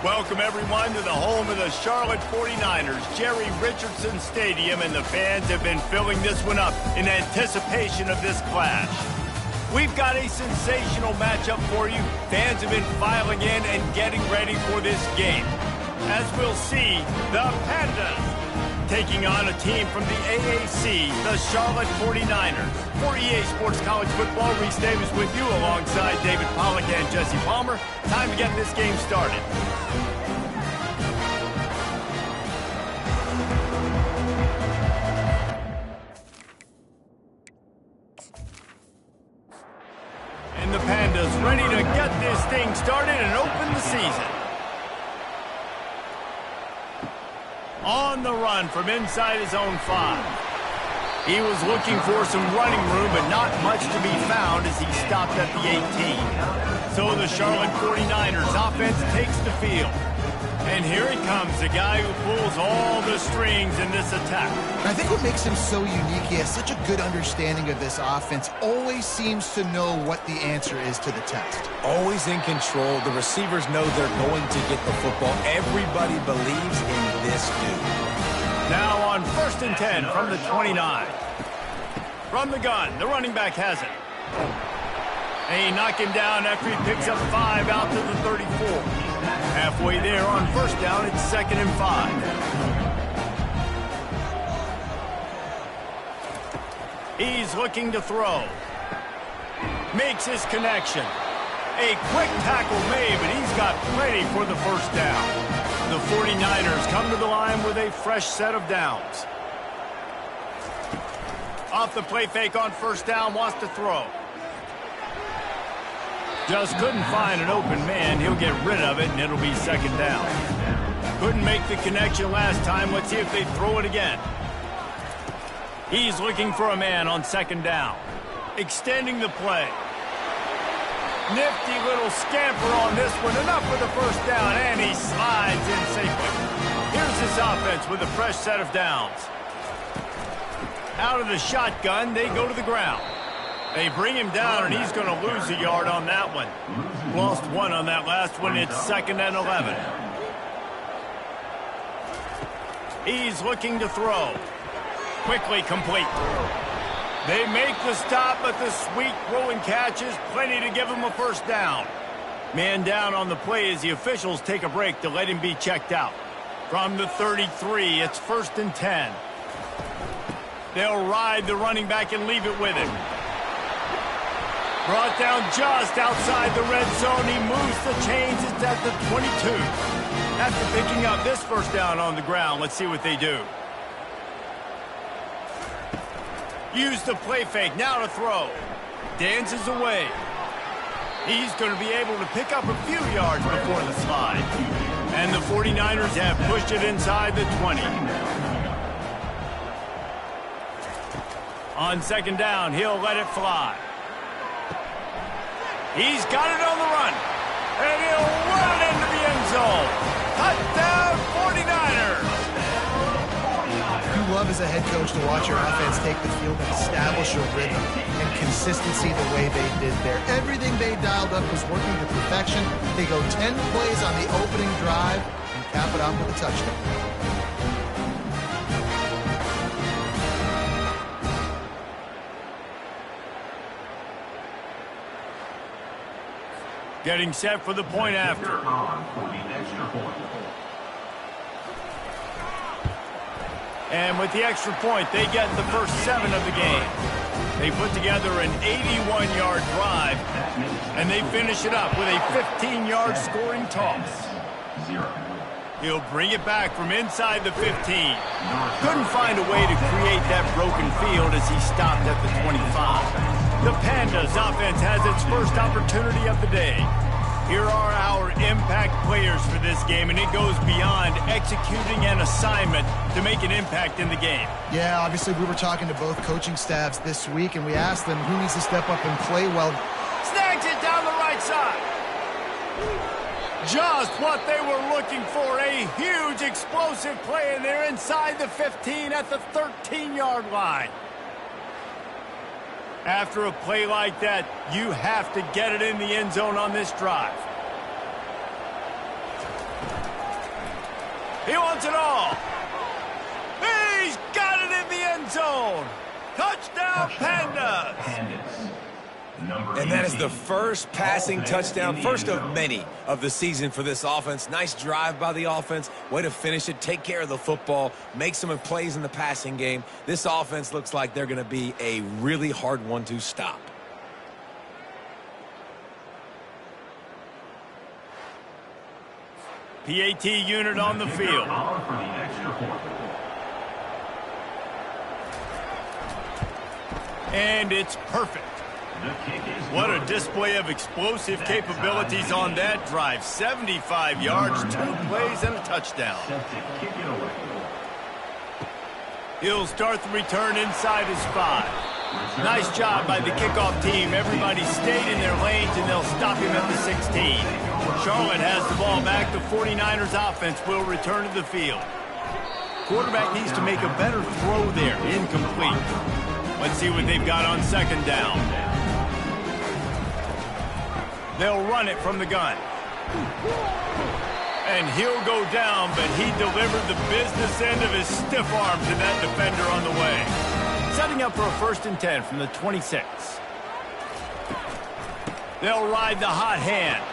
Welcome, everyone, to the home of the Charlotte 49ers, Jerry Richardson Stadium, and the fans have been filling this one up in anticipation of this clash. We've got a sensational matchup for you. Fans have been filing in and getting ready for this game. As we'll see, the Pandas taking on a team from the AAC, the Charlotte 49ers. For EA Sports College Football, Reese Davis with you alongside David Pollack and Jesse Palmer. Time to get this game started. And the Pandas ready to get this thing started and open the season. On the run from inside his own 5. He was looking for some running room, but not much to be found as he stopped at the 18. So the Charlotte 49ers offense takes the field. And here he comes, the guy who pulls all the strings in this attack. I think what makes him so unique, he has such a good understanding of this offense, always seems to know what the answer is to the test. Always in control. The receivers know they're going to get the football. Everybody believes in this dude. Now on 1st and 10 from the 29. From the gun, the running back has it. They knock him down after he picks up 5 out to the 34. Halfway there on 1st down, it's 2nd and 5. He's looking to throw. Makes his connection. A quick tackle made, but he's got plenty for the 1st down. The 49ers come to the line with a fresh set of downs. Off the play fake on 1st down, wants to throw. Just couldn't find an open man. He'll get rid of it, and it'll be 2nd down. Couldn't make the connection last time. Let's see if they throw it again. He's looking for a man on 2nd down. Extending the play. Nifty little scamper on this one. Enough for the 1st down, and he slides in safely. Here's his offense with a fresh set of downs. Out of the shotgun, they go to the ground. They bring him down, and he's going to lose a yard on that one. Lost 1 on that last one. It's 2nd and 11. He's looking to throw. Quickly complete. They make the stop, but the sweet rolling catch is plenty to give him a 1st down. Man down on the play as the officials take a break to let him be checked out. From the 33, it's 1st and 10. They'll ride the running back and leave it with him. Brought down just outside the red zone. He moves the chains. It's at the 22. After picking up this 1st down on the ground, let's see what they do. Use the play fake. Now to throw. Dances away. He's going to be able to pick up a few yards before the slide. And the 49ers have pushed it inside the 20. On 2nd down, he'll let it fly. He's got it on the run. And he'll run it into the end zone. Touchdown, 49ers. You love as a head coach to watch your offense take the field and establish a rhythm and consistency the way they did there. Everything they dialed up was working to perfection. They go 10 plays on the opening drive and cap it off with a touchdown. Getting set for the point after. And with the extra point, they get the first 7 of the game. They put together an 81-yard drive, and they finish it up with a 15-yard scoring toss. He'll bring it back from inside the 15. Couldn't find a way to create that broken field as he stopped at the 25. The Pandas offense has its first opportunity of the day. Here are our impact players for this game, and it goes beyond executing an assignment to make an impact in the game. Yeah, obviously we were talking to both coaching staffs this week, and we asked them who needs to step up and play well. Snags it down the right side. Just what they were looking for, a huge explosive play, and they're inside the 15 at the 13-yard line. After a play like that, you have to get it in the end zone on this drive. He wants it all. He's got it in the end zone. Touchdown, Pandas. And that is the first passing touchdown, first of many of the season for this offense. Nice drive by the offense. Way to finish it, take care of the football, make some plays in the passing game. This offense looks like they're going to be a really hard one to stop. PAT unit on the field. And it's perfect. What a display of explosive capabilities on that drive. 75 yards, 2 plays, and a touchdown. He'll start the return inside his 5. Nice job by the kickoff team. Everybody stayed in their lanes, and they'll stop him at the 16. Charlotte has the ball back. The 49ers offense will return to the field. Quarterback needs to make a better throw there. Incomplete. Let's see what they've got on second down. They'll run it from the gun. And he'll go down, but he delivered the business end of his stiff arm to that defender on the way. Setting up for a 1st and 10 from the 26. They'll ride the hot hand.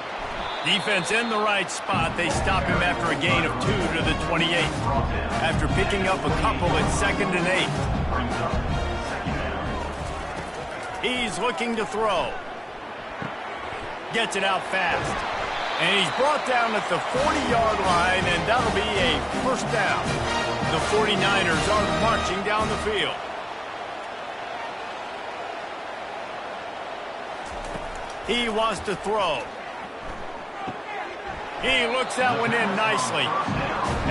Defense in the right spot. They stop him after a gain of 2 to the 28. After picking up a couple at 2nd and 8. He's looking to throw. Gets it out fast. And he's brought down at the 40-yard line, and that'll be a 1st down. The 49ers are marching down the field. He wants to throw. He looks that one in nicely.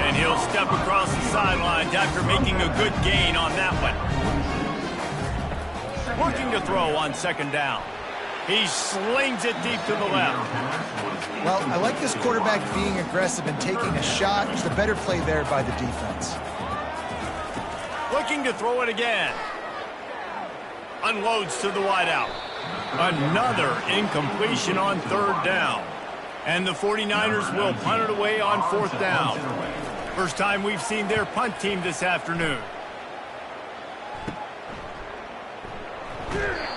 And he'll step across the sidelines after making a good gain on that one. Looking to throw on 2nd down. He slings it deep to the left. Well, I like this quarterback being aggressive and taking a shot. It's the better play there by the defense. Looking to throw it again. Unloads to the wideout. Another incompletion on 3rd down. And the 49ers will punt it away on 4th down. First time we've seen their punt team this afternoon.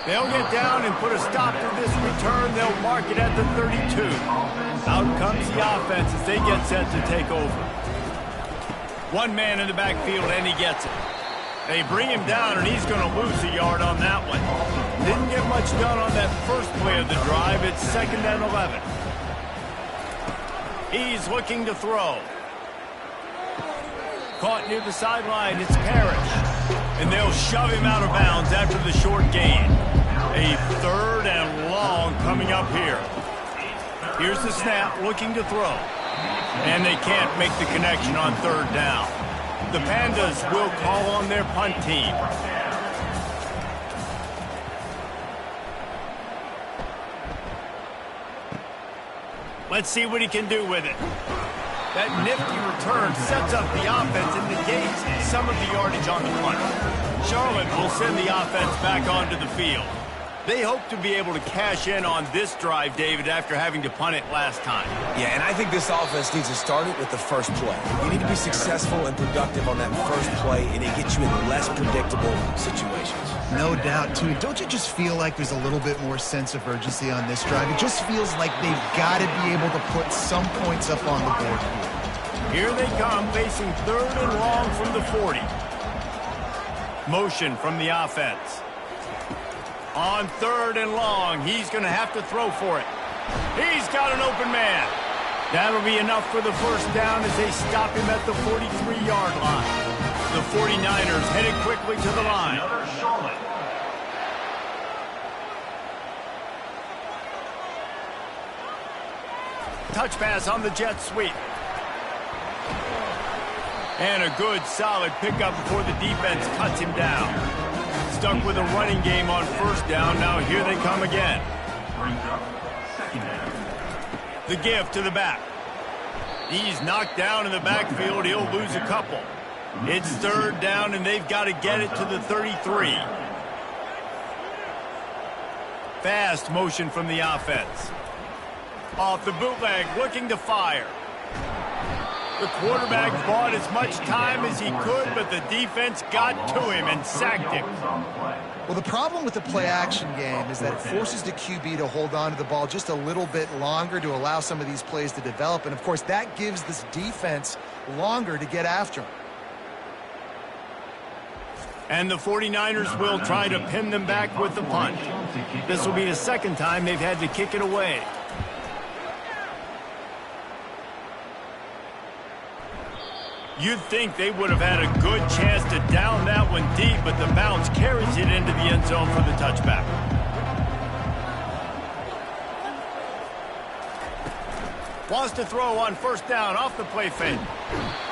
They'll get down and put a stop to this return. They'll mark it at the 32. Out comes the offense as they get set to take over. One man in the backfield, and he gets it. They bring him down, and he's going to lose a yard on that one. Didn't get much done on that first play of the drive. It's 2nd and 11. He's looking to throw. Caught near the sideline. It's Parrish. And they'll shove him out of bounds after the short gain. A 3rd and long coming up here. Here's the snap, looking to throw. And they can't make the connection on 3rd down. The Pandas will call on their punt team. Let's see what he can do with it. That nifty return sets up the offense and negates some of the yardage on the punt. Charlotte will send the offense back onto the field. They hope to be able to cash in on this drive, David, after having to punt it last time. Yeah, and I think this offense needs to start it with the first play. You need to be successful and productive on that first play, and it gets you in less predictable situations. No doubt, too. Don't you just feel like there's a little bit more sense of urgency on this drive? It just feels like they've got to be able to put some points up on the board here. Here they come, facing 3rd and long from the 40. Motion from the offense. On 3rd and long, he's going to have to throw for it. He's got an open man. That'll be enough for the 1st down as they stop him at the 43-yard line. The 49ers headed quickly to the line. Touch pass on the jet sweep. And a good, solid pickup before the defense cuts him down. Stuck with a running game on 1st down. Now here they come again. The give to the back. He's knocked down in the backfield. He'll lose a couple. It's 3rd down, and they've got to get it to the 33. Fast motion from the offense. Off the bootleg, looking to fire. The quarterback bought as much time as he could, but the defense got to him and sacked him. Well, the problem with the play-action game is that it forces the QB to hold on to the ball just a little bit longer to allow some of these plays to develop. And, of course, that gives this defense longer to get after him. And the 49ers will try to pin them back with the punt. This will be the second time they've had to kick it away. You'd think they would have had a good chance to down that one deep, but the bounce carries it into the end zone for the touchback. Wants to throw on first down off the play fake.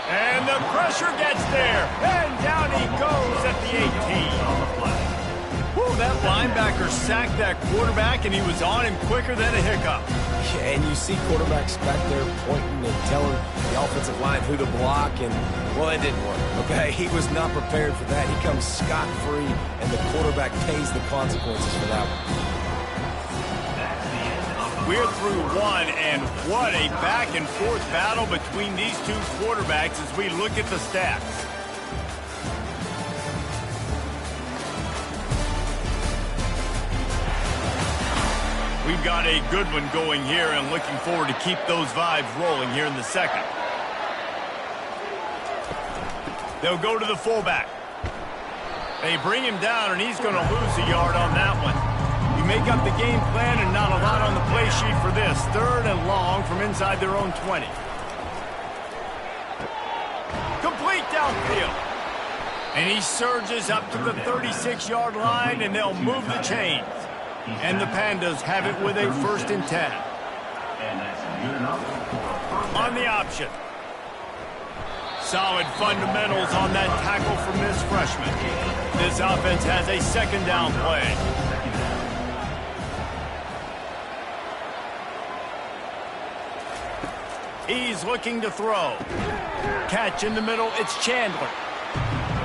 And the pressure gets there. And down he goes at the 18. Whew, that linebacker sacked that quarterback, and he was on him quicker than a hiccup. Yeah, and you see quarterbacks back there pointing and telling the offensive line who to block, and, well, it didn't work, okay? He was not prepared for that. He comes scot-free, and the quarterback pays the consequences for that one. We're through one, and what a back-and-forth battle between these two quarterbacks as we look at the stats. We've got a good one going here and looking forward to keep those vibes rolling here in the second. They'll go to the fullback. They bring him down, and he's going to lose a yard on that one. You make up the game plan and not a lot on the play sheet for this. Third and long from inside their own 20. Complete downfield. And he surges up to the 36-yard line, and they'll move the chains. And the Pandas have it with a 1st and 10. On the option. Solid fundamentals on that tackle from this freshman. This offense has a 2nd down play. He's looking to throw. Catch in the middle, it's Chandler.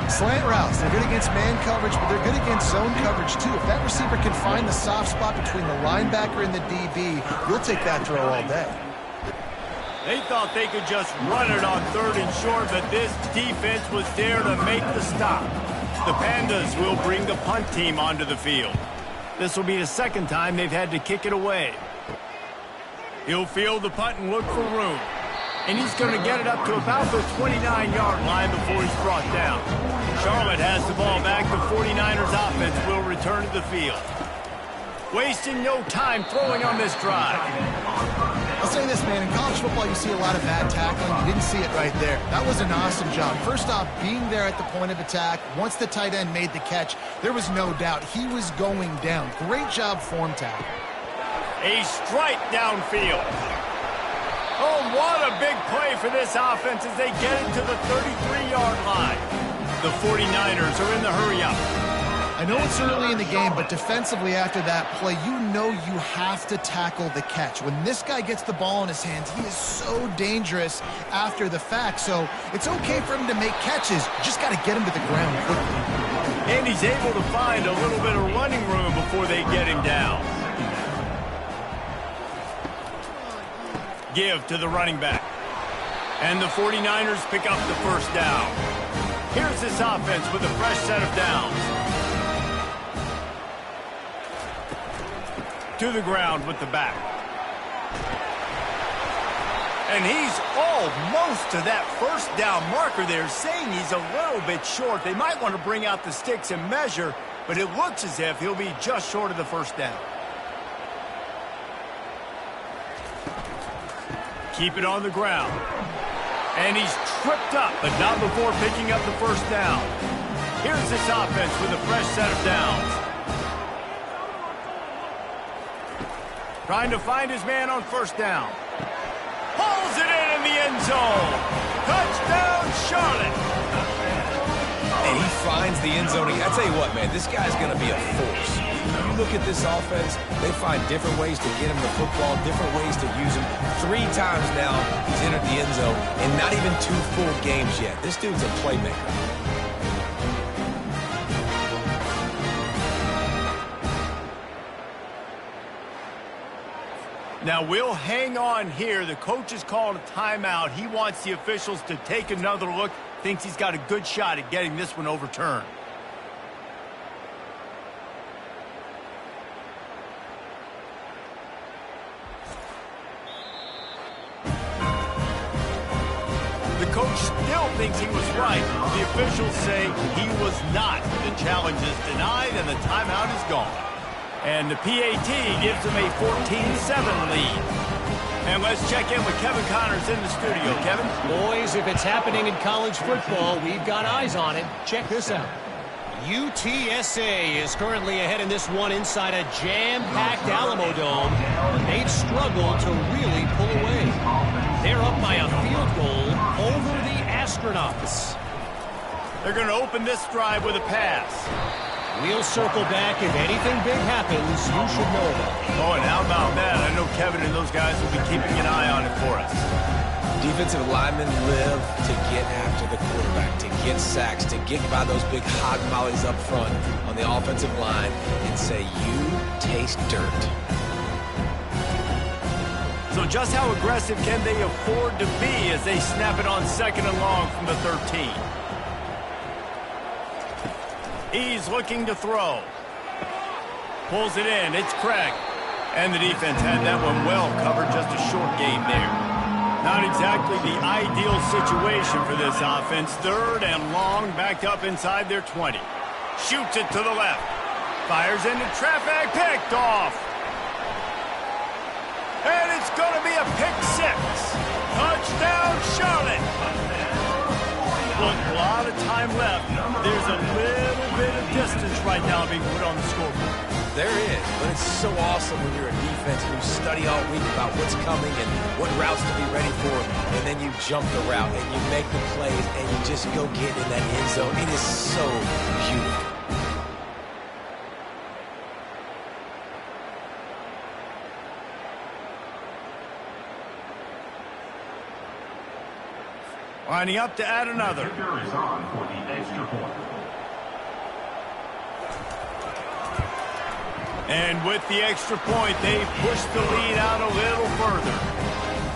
Slant routes, they're good against man coverage, but they're good against zone coverage too. If that receiver can find the soft spot between the linebacker and the DB, you'll take that throw all day. They thought they could just run it on 3rd and short, but this defense was there to make the stop. The Pandas will bring the punt team onto the field. This will be the 2nd time they've had to kick it away. He'll field the punt and look for room. And he's going to get it up to about the 29-yard line before he's brought down. Charlotte has the ball back. The 49ers offense will return to the field. Wasting no time throwing on this drive. I'll say this, man. In college football, you see a lot of bad tackling. You didn't see it right there. That was an awesome job. First off, being there at the point of attack. Once the tight end made the catch, there was no doubt he was going down. Great job form tackle. A strike downfield. Oh, what a big play for this offense as they get it to the 33-yard line. The 49ers are in the hurry-up. I know it's early in the game, but defensively after that play, you know you have to tackle the catch. When this guy gets the ball in his hands, he is so dangerous after the fact. So it's okay for him to make catches. You just got to get him to the ground quickly. And he's able to find a little bit of running room before they get him down. Give to the running back. And the 49ers pick up the 1st down. Here's this offense with a fresh set of downs. To the ground with the back. And he's almost to that 1st down marker there, saying he's a little bit short. They might want to bring out the sticks and measure, but it looks as if he'll be just short of the 1st down. Keep it on the ground. And he's tripped up, but not before picking up the 1st down. Here's this offense with a fresh set of downs. Trying to find his man on 1st down. Pulls it in the end zone. Touchdown, Charlotte. And he finds the end zone. I tell you what, man, this guy's going to be a force. You look at this offense, they find different ways to get him the football, different ways to use him. 3 times now he's entered the end zone, and not even 2 full games yet. This dude's a playmaker. Now, we'll hang on here. The coach has called a timeout. He wants the officials to take another look. Thinks he's got a good shot at getting this one overturned. The coach still thinks he was right. The officials say he was not. The challenge is denied, and the timeout is gone. And the PAT gives them a 14-7 lead. And let's check in with Kevin Connors in the studio. Kevin? Boys, if it's happening in college football, we've got eyes on it. Check this out. UTSA is currently ahead in this one inside a jam-packed Alamo Dome, but they've struggled to really pull away. They're up by a field goal over the Astronauts. They're going to open this drive with a pass. We'll circle back. If anything big happens, you should know about it. Oh, and how about that? I know Kevin and those guys will be keeping an eye on it for us. Defensive linemen live to get after the quarterback, to get sacks, to get by those big hog mollies up front on the offensive line and say, you taste dirt. So just how aggressive can they afford to be as they snap it on 2nd and long from the 13? He's looking to throw. Pulls it in. It's Craig. And the defense had that one well covered. Just a short game there. Not exactly the ideal situation for this offense. 3rd and long, backed up inside their 20. Shoots it to the left. Fires into traffic. Picked off. And it's going to be a pick 6. Touchdown, Charlotte. Look, a lot of time left. There's a little bit of distance right now being put on the scoreboard. There is, but it's so awesome when you're a defense and you study all week about what's coming and what routes to be ready for, and then you jump the route and you make the plays and you just go get in that end zone. It is so beautiful. Lining up to add another. Kicker is on for the extra point. And with the extra point, they've pushed the lead out a little further.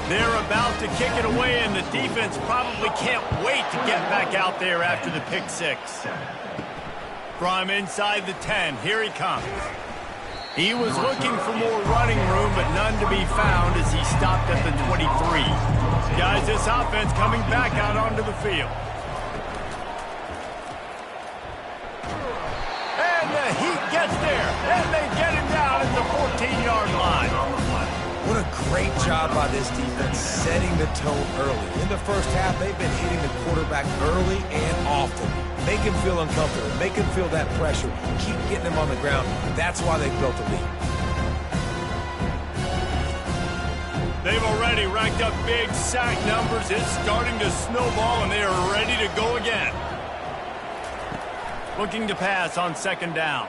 They're about to kick it away, and the defense probably can't wait to get back out there after the pick 6. From inside the 10, here he comes. He was looking for more running room, but none to be found as he stopped at the 23. Guys, this offense coming back out onto the field. And the Heat gets there, and they get him down at the 14-yard line. What a great job by this defense setting the tone early. In the first half, they've been hitting the quarterback early and often. Make him feel uncomfortable. Make him feel that pressure. Keep getting him on the ground. That's why they've built the lead. They've already racked up big sack numbers. It's starting to snowball, and they are ready to go again. Looking to pass on 2nd down.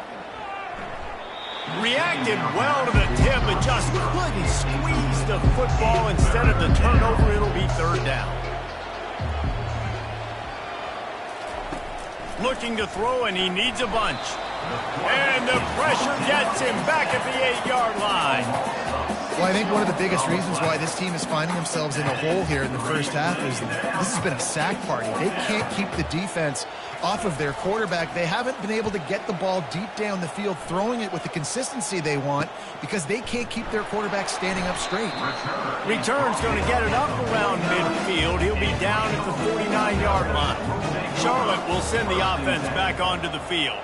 Reacted well to the tip, but just couldn't squeeze the football. Instead of the turnover, it'll be 3rd down. Looking to throw, and he needs a bunch. And the pressure gets him back at the 8-yard line. Well, I think one of the biggest reasons why this team is finding themselves in a hole here in the first half is this has been a sack party. They can't keep the defense off of their quarterback. They haven't been able to get the ball deep down the field, throwing it with the consistency they want because they can't keep their quarterback standing up straight. Return's going to get it up around midfield. He'll be down at the 49-yard line. Charlotte will send the offense back onto the field.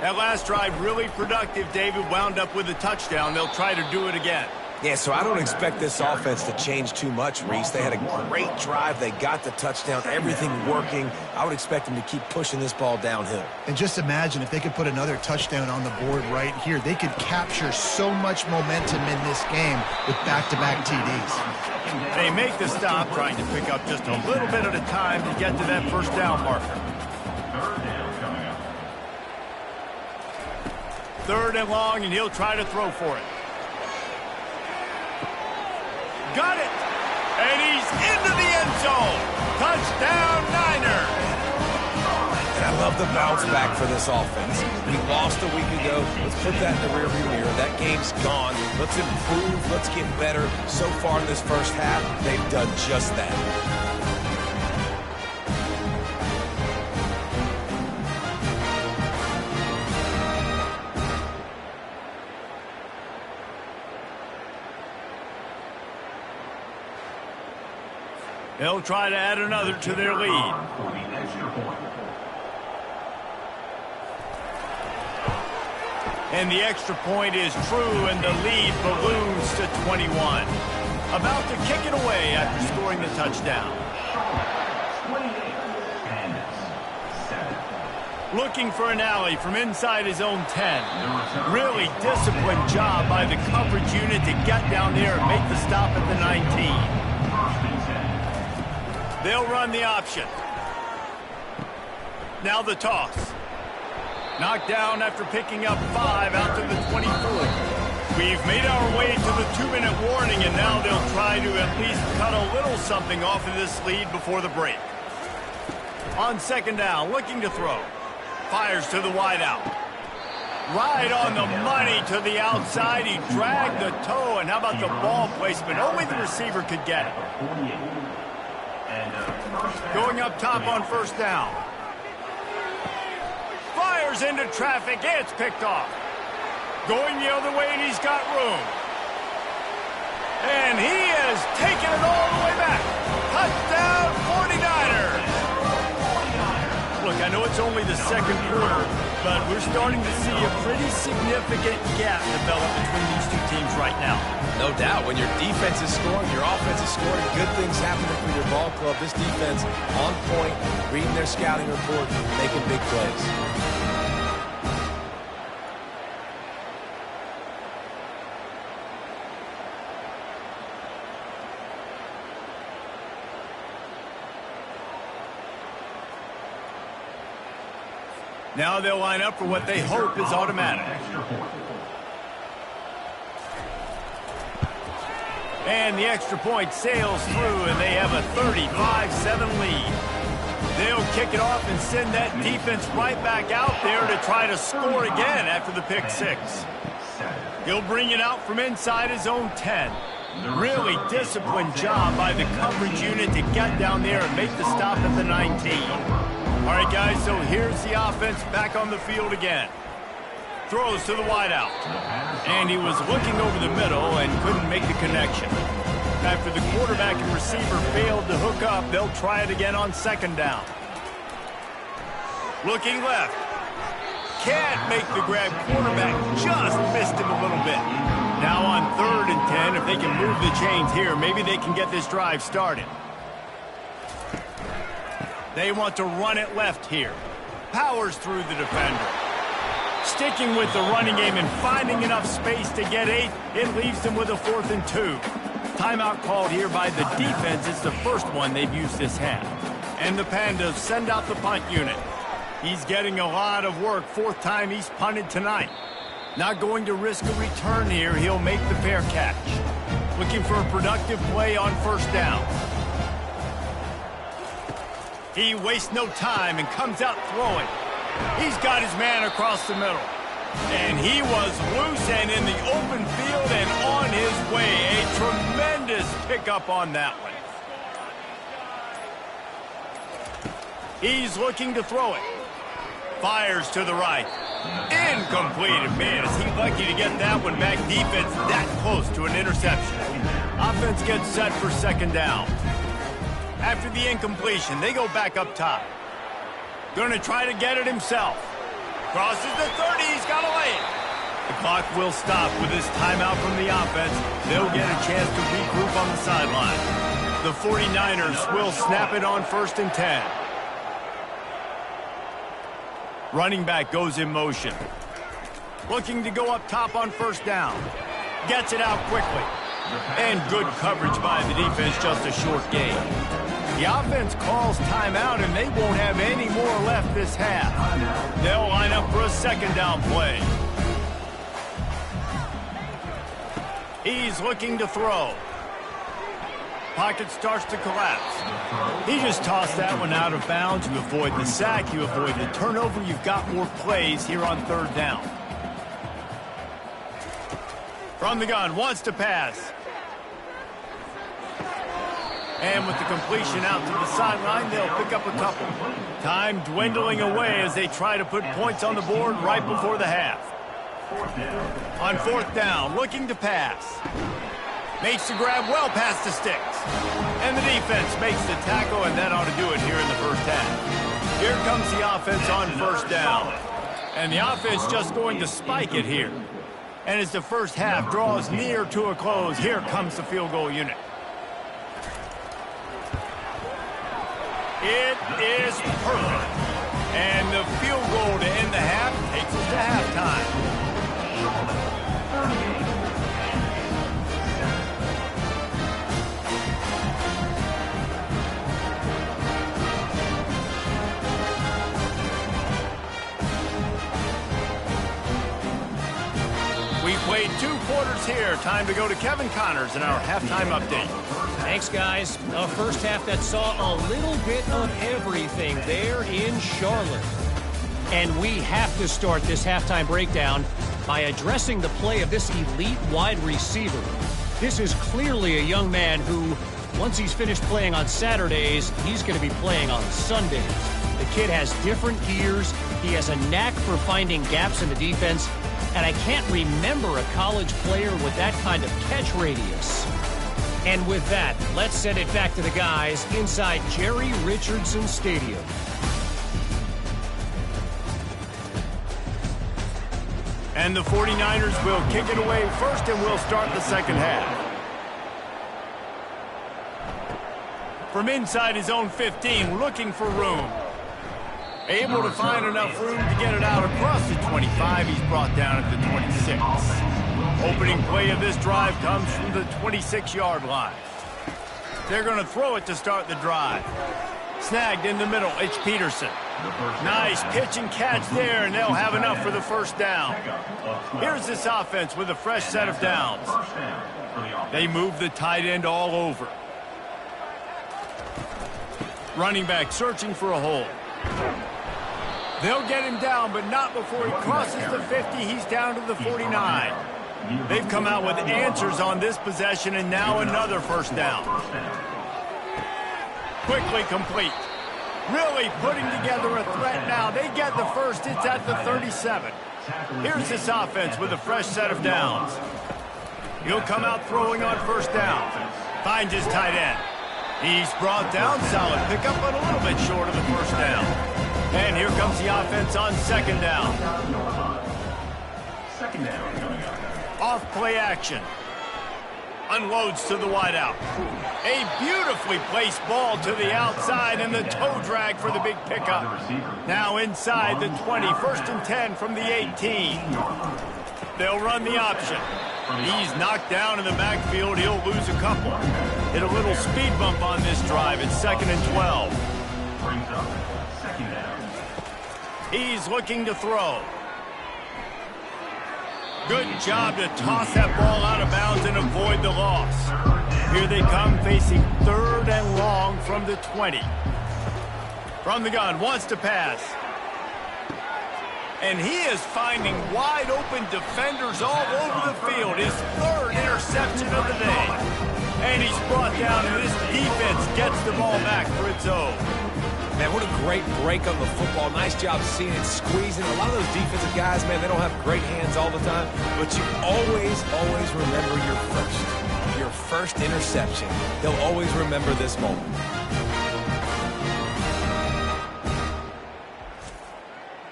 That last drive really productive. David wound up with a touchdown. They'll try to do it again. Yeah, so I don't expect this offense to change too much, Reese. They had a great drive. They got the touchdown, everything working. I would expect them to keep pushing this ball downhill. And just imagine if they could put another touchdown on the board right here. They could capture so much momentum in this game with back-to-back TDs. They make the stop, trying to pick up just a little bit at a time to get to that 1st down marker. 3rd down coming up. 3rd and long, and he'll try to throw for it. Got it! And he's into the end zone! Touchdown, Niners! And I love the bounce back for this offense. We lost a week ago. Let's put that in the rearview mirror. That game's gone. Let's improve. Let's get better. So far in this first half, they've done just that. They'll try to add another to their lead. For the extra point. And the extra point is true, and the lead balloons to 21. About to kick it away after scoring the touchdown. 28 and 7. Looking for an alley from inside his own 10. Really disciplined job by the coverage unit to get down there and make the stop at the 19. They'll run the option. Now the toss. Knocked down after picking up 5 out to the 24. We've made our way to the 2-minute warning, and now they'll try to at least cut a little something off of this lead before the break. On second down, looking to throw. Fires to the wideout. Right on the money to the outside. He dragged the toe, and how about the ball placement? Only the receiver could get it. Going up top on first down. Fires into traffic. It's picked off. Going the other way, and he's got room. And he has taken it all the way back. Touchdown, 49ers. Look, I know it's only the second quarter, but we're starting to see a pretty significant gap develop between these two teams right now. No doubt. When your defense is scoring, your offense is scoring, good things happening for your ball club. This defense on point, reading their scouting report, making big plays. Now they'll line up for what they hope is automatic. And the extra point sails through, and they have a 35-7 lead. They'll kick it off and send that defense right back out there to try to score again after the pick 6. He'll bring it out from inside his own 10. Really disciplined job by the coverage unit to get down there and make the stop at the 19. All right, guys, so here's the offense back on the field again. Throws to the wideout. And he was looking over the middle and couldn't make the connection. After the quarterback and receiver failed to hook up, they'll try it again on second down. Looking left. Can't make the grab. Quarterback just missed him a little bit. Now on 3rd and 10, if they can move the chains here, maybe they can get this drive started. They want to run it left here. Powers through the defender. Sticking with the running game and finding enough space to get 8, it leaves them with a 4th and 2. Timeout called here by the defense. It's the first one they've used this half. And the Pandas send out the punt unit. He's getting a lot of work. 4th time he's punted tonight. Not going to risk a return here. He'll make the fair catch. Looking for a productive play on first down. He wastes no time and comes out throwing. He's got his man across the middle. And he was loose and in the open field and on his way. A tremendous pickup on that one. He's looking to throw it. Fires to the right. Incomplete. Man, is he lucky to get that one back. Defense that close to an interception. Offense gets set for second down. After the incompletion, they go back up top. Going to try to get it himself. Crosses the 30. He's got to lay it. The clock will stop with this timeout from the offense. They'll get a chance to regroup on the sideline. The 49ers will snap it on 1st and 10. Running back goes in motion. Looking to go up top on first down. Gets it out quickly. And good coverage by the defense, just a short gain. The offense calls timeout, and they won't have any more left this half. They'll line up for a second down play. He's looking to throw. pocket starts to collapse. He just tossed that one out of bounds. You avoid the sack, you avoid the turnover. You've got more plays here on third down. From the gun, wants to pass. And with the completion out to the sideline, they'll pick up a couple. Time dwindling away as they try to put points on the board right before the half. On fourth down, looking to pass. Makes the grab well past the sticks. And the defense makes the tackle, and that ought to do it here in the first half. Here comes the offense on first down. And the offense just going to spike it here. And as the first half draws near to a close, here comes the field goal unit. It is perfect. And the field goal to end the half takes us to halftime. We played 2 quarters here. Time to go to Kevin Connors in our halftime update. Thanks, guys. A first half that saw a little bit of everything there in Charlotte. And we have to start this halftime breakdown by addressing the play of this elite wide receiver. This is clearly a young man who, once he's finished playing on Saturdays, he's going to be playing on Sundays. The kid has different gears. He has a knack for finding gaps in the defense. And I can't remember a college player with that kind of catch radius. And with that, let's send it back to the guys inside Jerry Richardson Stadium. And the 49ers will kick it away first, and we'll start the second half. From inside his own 15, looking for room. Able to find enough room to get it out across the 25. He's brought down at the 26. Opening play of this drive comes from the 26-yard line. They're going to throw it to start the drive. Snagged in the middle, it's Peterson. Nice pitch and catch there, and they'll have enough for the first down. Here's this offense with a fresh set of downs. They move the tight end all over. Running back searching for a hole. They'll get him down, but not before he crosses the 50. He's down to the 49. They've come out with answers on this possession, and now another first down. Quickly complete. Really putting together a threat now. They get the first. It's at the 37. Here's this offense with a fresh set of downs. He'll come out throwing on first down. Finds his tight end. He's brought down. Solid pickup, but a little bit short of the first down. And here comes the offense on second down. Second down. Off play action. Unloads to the wideout. A beautifully placed ball to the outside, and the toe drag for the big pickup. Now inside the 20. First and 10 from the 18. They'll run the option. He's knocked down in the backfield. He'll lose a couple. Hit a little speed bump on this drive. It's 2nd and 12. Brings up second down. He's looking to throw. Good job to toss that ball out of bounds and avoid the loss. Here they come facing 3rd and long from the 20. From the gun, wants to pass. And he is finding wide open defenders all over the field. His 3rd interception of the day. And he's brought down, and this defense gets the ball back for its own. Man, what a great break on the football. Nice job seeing it, squeezing. A lot of those defensive guys, man, they don't have great hands all the time, but you always remember your first interception. They'll always remember this moment.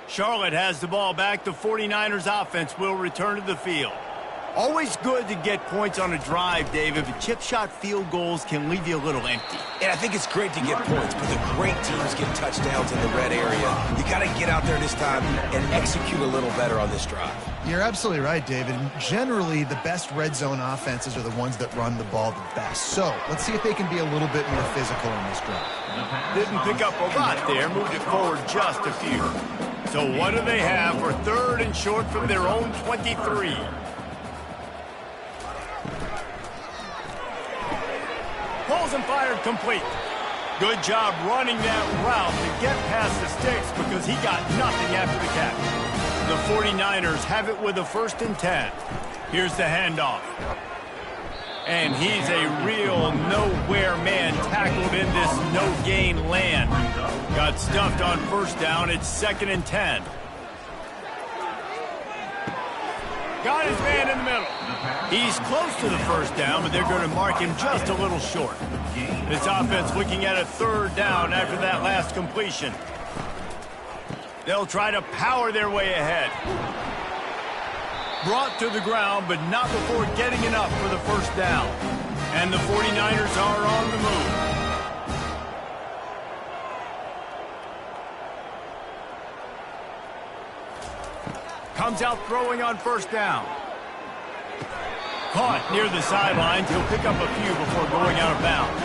Charlotte has the ball back. The 49ers offense will return to the field. Always good to get points on a drive, David, but chip shot field goals can leave you a little empty. And I think it's great to get points, but the great teams get touchdowns in the red area. You got to get out there this time and execute a little better on this drive. You're absolutely right, David. Generally, the best red zone offenses are the ones that run the ball the best. So let's see if they can be a little bit more physical in this drive. Didn't pick up a lot there, moved it forward just a few. So what do they have for 3rd and short from their own 23? throws and fired complete. Good job running that route to get past the sticks because he got nothing after the catch. The 49ers have it with a 1st and 10. Here's the handoff. And he's a real nowhere man tackled in this no-gain land. Got stuffed on 1st down. It's 2nd and 10. Got his man in the middle. He's close to the 1st down, but they're going to mark him just a little short. This offense looking at a 3rd down after that last completion. They'll try to power their way ahead. Brought to the ground, but not before getting enough for the 1st down. And the 49ers are on the move. Comes out throwing on 1st down. Caught near the sidelines. He'll pick up a few before going out of bounds.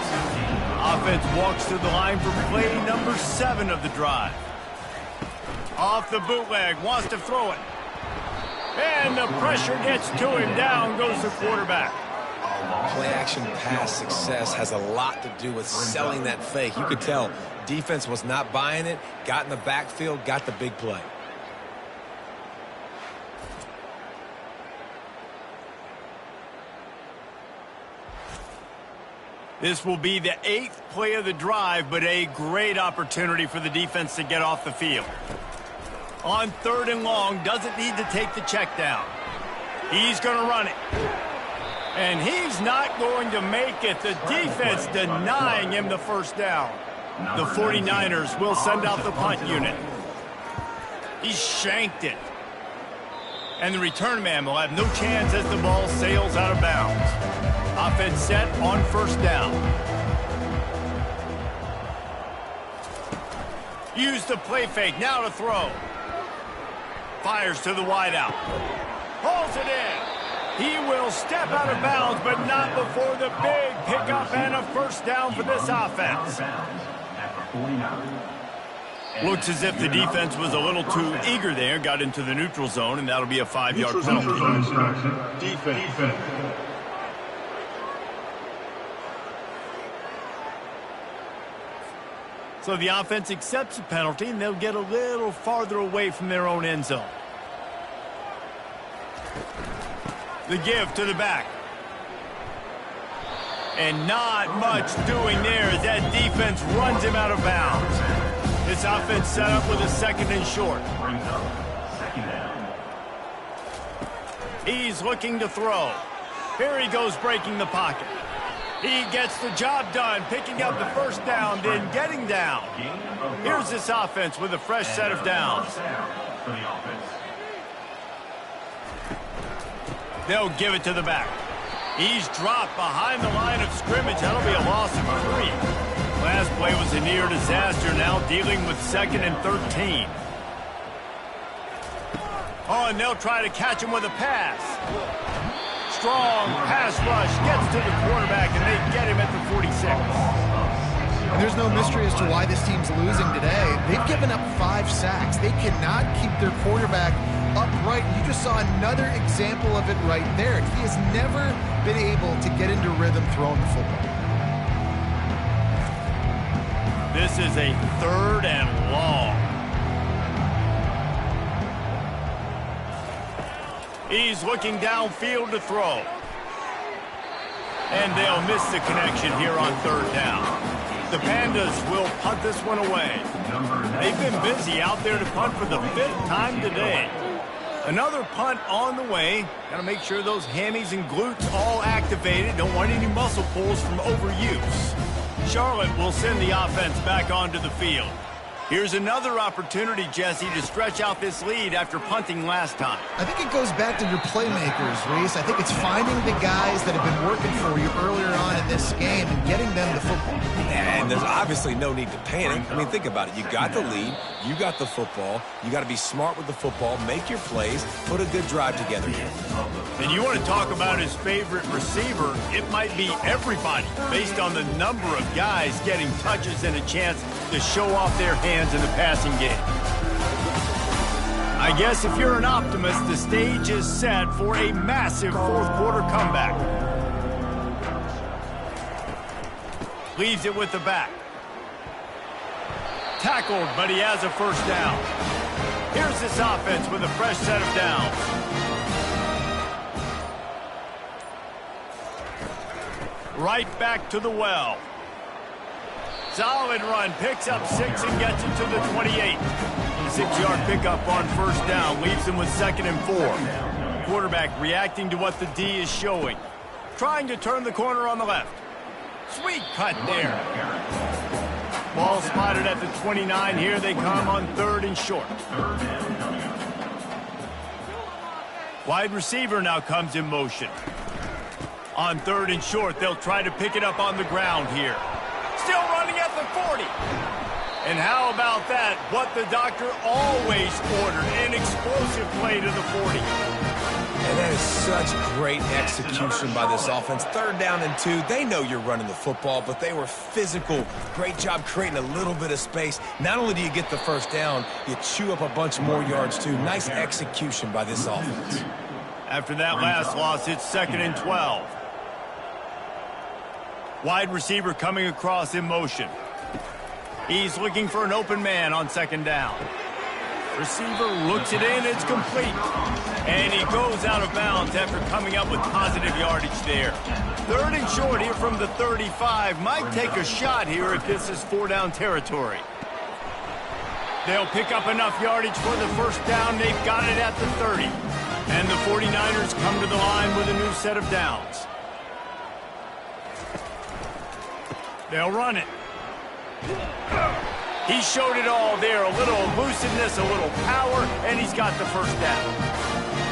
Offense walks to the line for play number 7 of the drive. Off the bootleg, wants to throw it. And the pressure gets to him. Down goes the quarterback. Play-action pass success has a lot to do with selling that fake. You could tell defense was not buying it, got in the backfield, got the big play. This will be the 8th play of the drive, but a great opportunity for the defense to get off the field. On 3rd and long, doesn't need to take the check down. He's going to run it. And he's not going to make it. The defense denying him the 1st down. The 49ers will send out the punt unit. He shanked it. And the return man will have no chance as the ball sails out of bounds. Offense set on 1st down. Use the play fake, now to throw. Fires to the wideout. Hauls it in. He will step out of bounds, but not before the big pickup and a 1st down for this offense. Looks as if the defense was a little too eager there, got into the neutral zone, and that'll be a 5-yard penalty. Defense. So the offense accepts the penalty, and they'll get a little farther away from their own end zone. The give to the back. And not much doing there as that defense runs him out of bounds. This offense set up with a 2nd and short. Brings up 2nd down. He's looking to throw. Here he goes breaking the pocket. He gets the job done, picking up the 1st down, then getting down. Here's this offense with a fresh set of downs. They'll give it to the back. He's dropped behind the line of scrimmage. That'll be a loss of 3. Last play was a near disaster, now dealing with 2nd and 13. Oh, and they'll try to catch him with a pass. Strong pass rush, gets to the quarterback, and they get him at the 46. And there's no mystery as to why this team's losing today. They've given up 5 sacks. They cannot keep their quarterback upright. You just saw another example of it right there. He has never been able to get into rhythm throwing the football. This is a 3rd and long. He's looking downfield to throw. And they'll miss the connection here on 3rd down. The Pandas will punt this one away. They've been busy out there to punt for the 5th time today. Another punt on the way. Got to make sure those hammies and glutes all activated. Don't want any muscle pulls from overuse. Charlotte will send the offense back onto the field. Here's another opportunity, Jesse, to stretch out this lead after punting last time. I think it goes back to your playmakers, Reese. I think it's finding the guys that have been working for you earlier on in this game and getting them the football. And there's obviously no need to panic. I mean, think about it. You got the lead. You got the football. You got to be smart with the football, make your plays, put a good drive together here. And you want to talk about his favorite receiver, it might be everybody based on the number of guys getting touches and a chance to show off their hands in the passing game. I guess if you're an optimist, the stage is set for a massive 4th quarter comeback. Leaves it with the back. Tackled, but he has a first down. Here's this offense with a fresh set of downs. Right back to the well. Solid run, picks up 6 and gets it to the 28. 6-yard pickup on first down, leaves him with 2nd and 4. Quarterback reacting to what the D is showing. Trying to turn the corner on the left. Sweet cut there. Ball spotted at the 29. Here they come on 3rd and short. Wide receiver now comes in motion. On 3rd and short, they'll try to pick it up on the ground here. Still running at the 40. And how about that? What the doctor always ordered, an explosive play to the 40. And that is such great execution by this offense. 3rd down and 2. They know you're running the football, but they were physical. Great job creating a little bit of space. Not only do you get the first down, you chew up a bunch more yards too. Nice execution by this offense. After that last loss, it's 2nd and 12. Wide receiver coming across in motion. He's looking for an open man on 2nd down. Receiver looks it in, it's complete. And he goes out of bounds after coming up with positive yardage there. 3rd and short here from the 35. Might take a shot here if this is 4-down territory. They'll pick up enough yardage for the first down. They've got it at the 30. And the 49ers come to the line with a new set of downs. They'll run it. He showed it all there. A little elusiveness, a little power, and he's got the first down.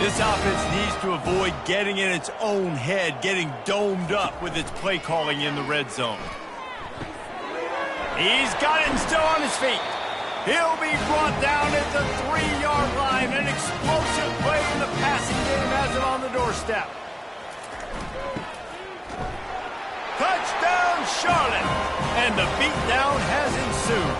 This offense needs to avoid getting in its own head, getting domed up with its play calling in the red zone. He's got it and still on his feet. He'll be brought down at the 3-yard line. An explosive play in the passing game has him on the doorstep. Touchdown, Charlotte! And the beatdown has ensued.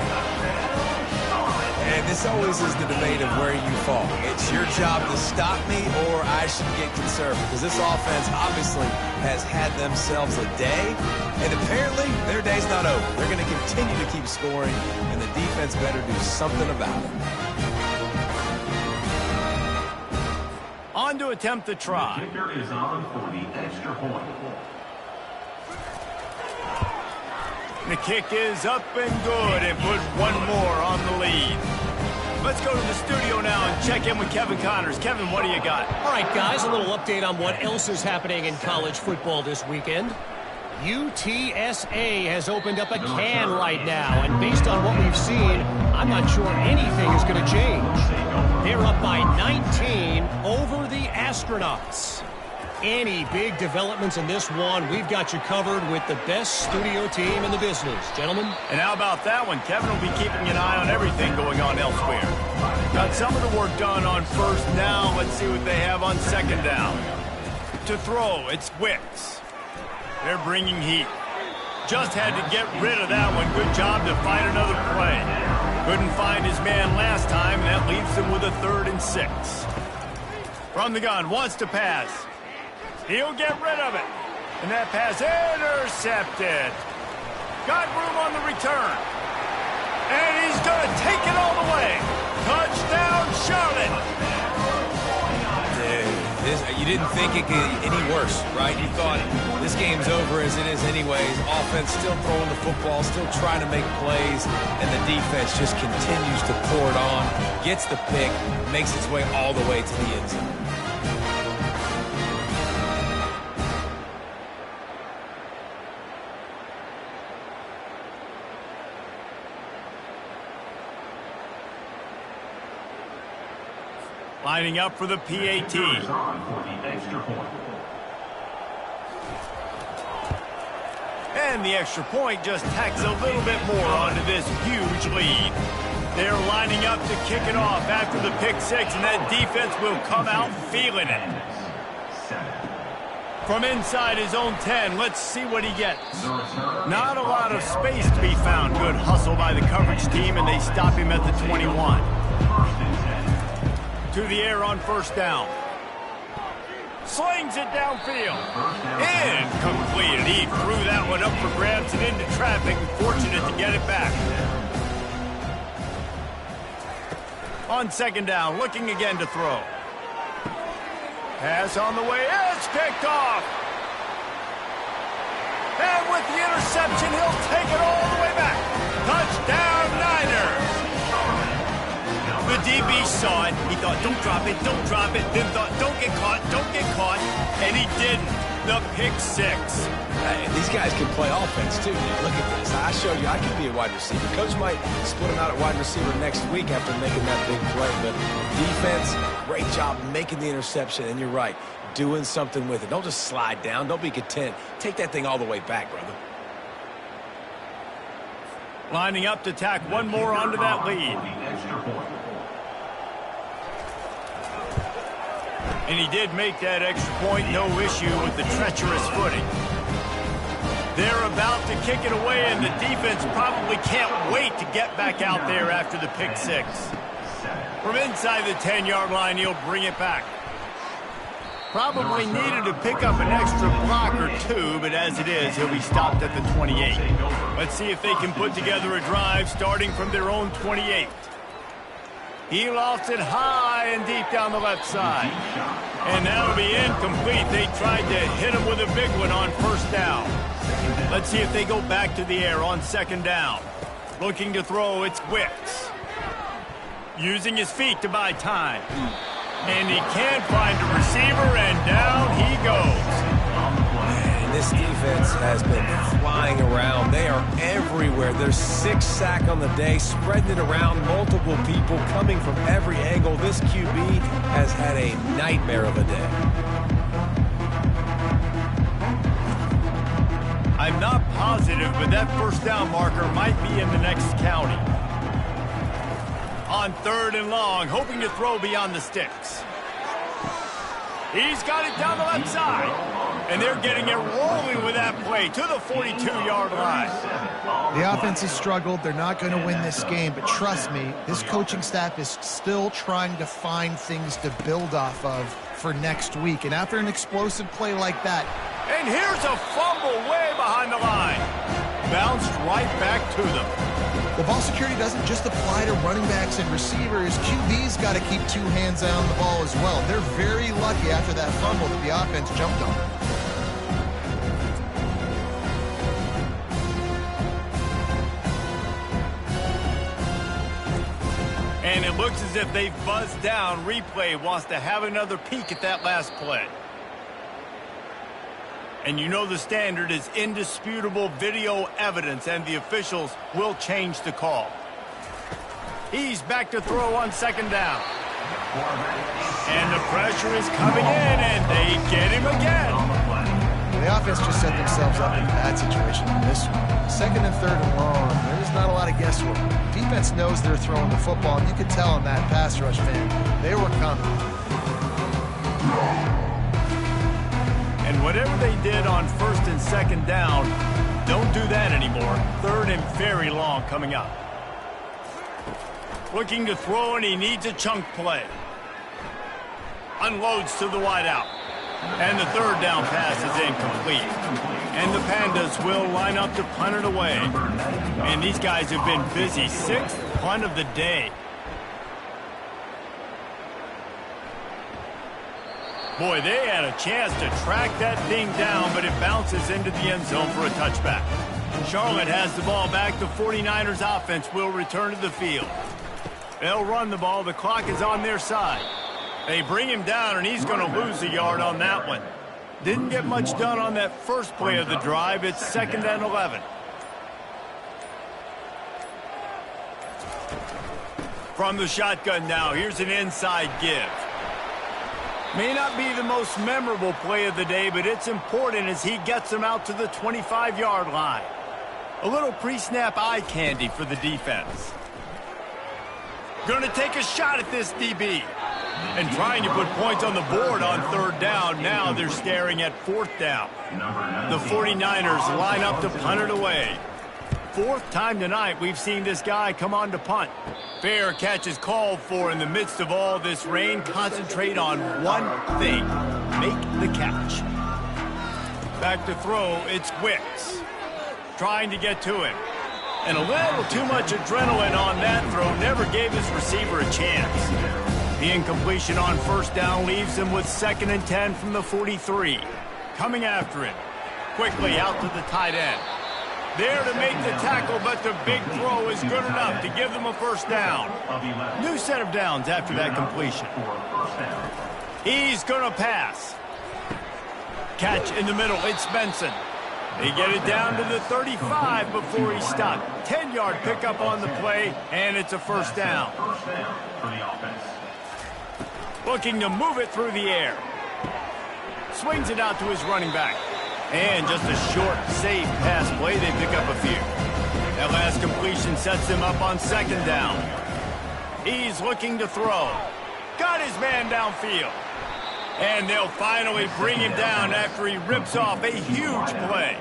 And this always is the debate of where you fall. It's your job to stop me or I should get conservative. Because this offense obviously has had themselves a day. And apparently their day's not over. They're going to continue to keep scoring. And the defense better do something about it. On to attempt the try. Kicker is on for the extra point. The kick is up and good and put one more on the lead. Let's go to the studio now and check in with Kevin Connors. Kevin, what do you got? All right, guys, a little update on what else is happening in college football this weekend. UTSA has opened up a can right now, and based on what we've seen, I'm not sure anything is going to change. They're up by 19 over the Astronauts. Any big developments in this one, we've got you covered with the best studio team in the business. Gentlemen? And how about that one? Kevin will be keeping an eye on everything going on elsewhere. Got some of the work done on first down. Let's see what they have on 2nd down. To throw, it's Wicks. They're bringing heat. Just had to get rid of that one. Good job to find another play. Couldn't find his man last time, and that leaves him with a 3rd and 6. From the gun, wants to pass. He'll get rid of it. And that pass intercepted. Got room on the return. And he's going to take it all the way. Touchdown, Charlotte. Dude, you didn't think it could get any worse, right? You thought this game's over as it is anyways. Offense still throwing the football, still trying to make plays, and the defense just continues to pour it on, gets the pick, makes its way all the way to the end zone. Lining up for the PAT. And the extra point just tacks a little bit more onto this huge lead. They're lining up to kick it off after the pick 6, and that defense will come out feeling it. From inside his own 10, let's see what he gets. Not a lot of space to be found. Good hustle by the coverage team, and they stop him at the 21. To the air on first down. slings it downfield. Incomplete. He threw that one up for grabs and into traffic. Fortunate to get it back. On second down, looking again to throw. Pass on the way. It's picked off. And with the interception, he'll take it all the way back. Touchdown, Niners. The DB saw it. He thought, don't drop it, don't drop it. Then thought, don't get caught, don't get caught. And he didn't. The pick six. These guys can play offense, too. Look at this. I showed you I can be a wide receiver. Coach might split him out at wide receiver next week after making that big play. But defense, great job making the interception. And you're right, doing something with it. Don't just slide down. Don't be content. Take that thing all the way back, brother. Lining up to tack one more onto that lead. And he did make that extra point, no issue with the treacherous footing. They're about to kick it away, and the defense probably can't wait to get back out there after the pick six. From inside the 10-yard line, he'll bring it back. Probably needed to pick up an extra block or two, but as it is, he'll be stopped at the 28. Let's see if they can put together a drive starting from their own 28. He lofts it high and deep down the left side. And that'll be incomplete. They tried to hit him with a big one on first down. Let's see if they go back to the air on second down. Looking to throw, it's Wicks. Using his feet to buy time. And he can't find a receiver, and down he goes. Man, this defense has been flying around. They are everywhere. There's 6 sacks on the day, spreading it around, multiple people coming from every angle. This QB has had a nightmare of a day. I'm not positive, but that first down marker might be in the next county. On third and long, hoping to throw beyond the sticks. He's got it down the left side. And they're getting it rolling with that play to the 42-yard line. The offense has struggled. They're not going to win this game, but trust me, this coaching staff is still trying to find things to build off of for next week. And after an explosive play like that. And here's a fumble way behind the line. Bounced right back to them. The ball security doesn't just apply to running backs and receivers. QB's got to keep 2 hands on the ball as well. They're very lucky after that fumble that the offense jumped on. And it looks as if they've buzzed down. Replay wants to have another peek at that last play. And you know the standard is indisputable video evidence, and the officials will change the call. He's back to throw on second down. And the pressure is coming in, and they get him again. The offense just set themselves up in a bad situation in this one. Second and third and long, there's not a lot of guesswork. Defense knows they're throwing the football, and you could tell in that pass rush, fan, they were coming. And whatever they did on first and second down, don't do that anymore. Third and very long coming up. Looking to throw, and he needs a chunk play. Unloads to the wideout. And the third down pass is incomplete. And the Pandas will line up to punt it away. And these guys have been busy. 6th punt of the day. Boy, they had a chance to track that thing down, but it bounces into the end zone for a touchback. Charlotte has the ball back. The 49ers offense will return to the field. They'll run the ball. The clock is on their side. They bring him down, and he's going to lose a yard on that one. Didn't get much done on that first play of the drive. It's 2nd and 11. From the shotgun now, here's an inside give. May not be the most memorable play of the day, but it's important as he gets them out to the 25-yard line. A little pre-snap eye candy for the defense. Going to take a shot at this DB. And trying to put points on the board on third down. Now they're staring at 4th down. The 49ers line up to punt it away. 4th time tonight we've seen this guy come on to punt. Fair catch is called for in the midst of all this rain. Concentrate on one thing. Make the catch. Back to throw, it's Wicks. Trying to get to him. And a little too much adrenaline on that throw never gave his receiver a chance. The incompletion on first down leaves him with 2nd and 10 from the 43. Coming after him. Quickly out to the tight end. There to make the tackle, but the big throw is good enough to give them a first down. New set of downs after that completion. He's going to pass. Catch in the middle, it's Benson. They get it down to the 35 before he stopped. 10-yard pickup on the play, and it's a first down. Looking to move it through the air. Swings it out to his running back. And just a short, safe pass play, they pick up a few. That last completion sets him up on 2nd down. He's looking to throw. Got his man downfield. And they'll finally bring him down after he rips off a huge play.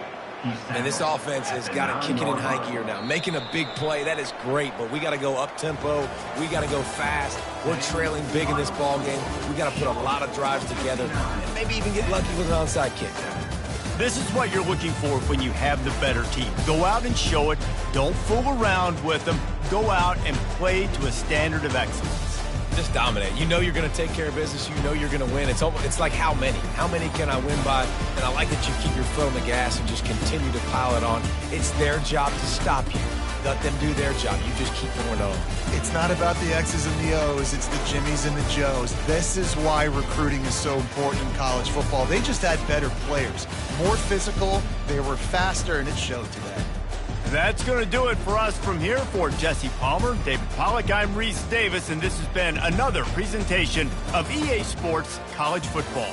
And this offense has got to kick it in high gear now. Making a big play, that is great, but we got to go up-tempo. We got to go fast. We're trailing big in this ball game. We got to put a lot of drives together and maybe even get lucky with an onside kick. This is what you're looking for when you have the better team. Go out and show it. Don't fool around with them. Go out and play to a standard of excellence. Just dominate. You know you're going to take care of business. You know you're going to win. It's like how many? How many can I win by? And I like that you keep your foot on the gas and just continue to pile it on. It's their job to stop you. Let them do their job. You just keep going on. It's not about the X's and the O's. It's the Jimmies and the Joes. This is why recruiting is so important in college football. They just had better players. More physical. They were faster, and it showed today. That's going to do it for us from here. For Jesse Palmer, David Pollack, I'm Reese Davis, and this has been another presentation of EA Sports College Football.